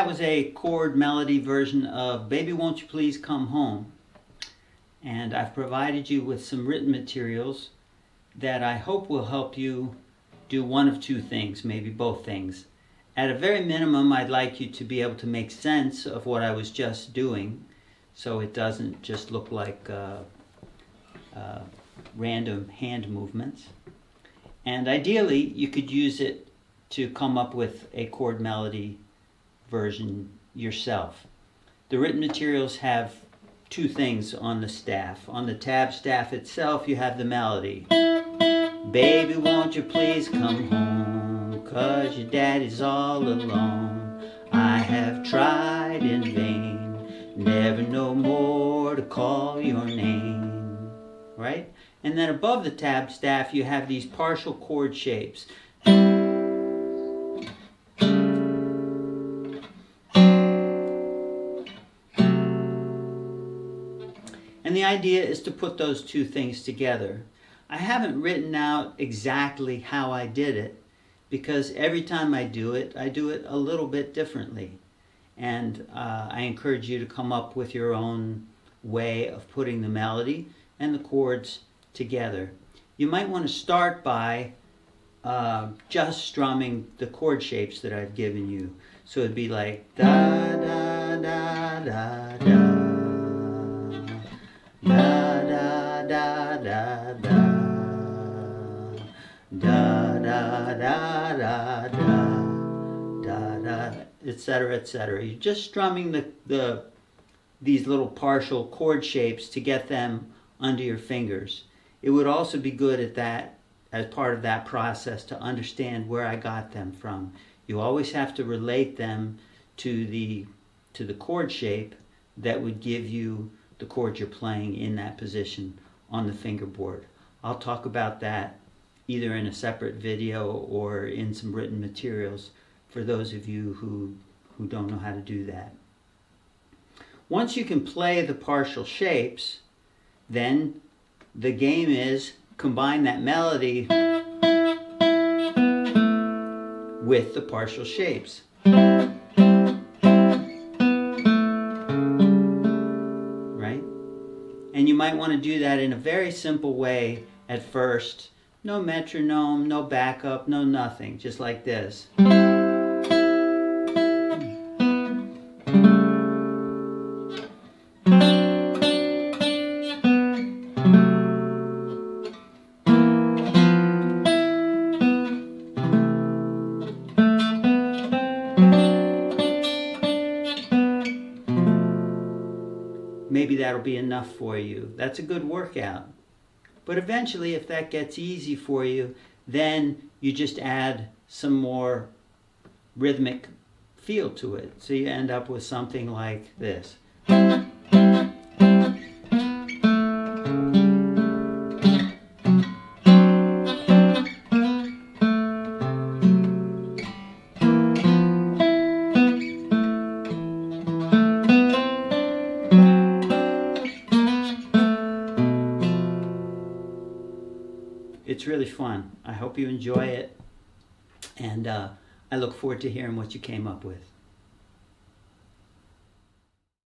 was a chord melody version of Baby Won't You Please Come Home. And I've provided you with some written materials that I hope will help you do one of two things, maybe both things. At a very minimum, I'd like you to be able to make sense of what I was just doing, so it doesn't just look like random hand movements. And ideally, you could use it to come up with a chord melody version yourself. The written materials have two things on the staff. On the tab staff itself, you have the melody. Baby, won't you please come home, 'cause your daddy's all alone. I have tried in vain, never no more to call your name. Right? And then above the tab staff, you have these partial chord shapes. And the idea is to put those two things together. I haven't written out exactly how I did it, because every time I do it a little bit differently. And I encourage you to come up with your own way of putting the melody and the chords together. You might want to start by just strumming the chord shapes that I've given you. So it'd be like da da da da da. Da da da da da da da da da da da, etc., etc. You're just strumming these little partial chord shapes to get them under your fingers. It would also be good at that, as part of that process, to understand where I got them from. You always have to relate them to the chord shape that would give you the chord you're playing in that position on the fingerboard. I'll talk about that either in a separate video or in some written materials for those of you who don't know how to do that. Once you can play the partial shapes, then the game is combine that melody with the partial shapes. And you might want to do that in a very simple way at first. No metronome, no backup, no nothing. Just like this. Maybe that'll be enough for you. That's a good workout. But eventually, if that gets easy for you, then you just add some more rhythmic feel to it. So you end up with something like this. It's really fun. I hope you enjoy it, and I look forward to hearing what you came up with.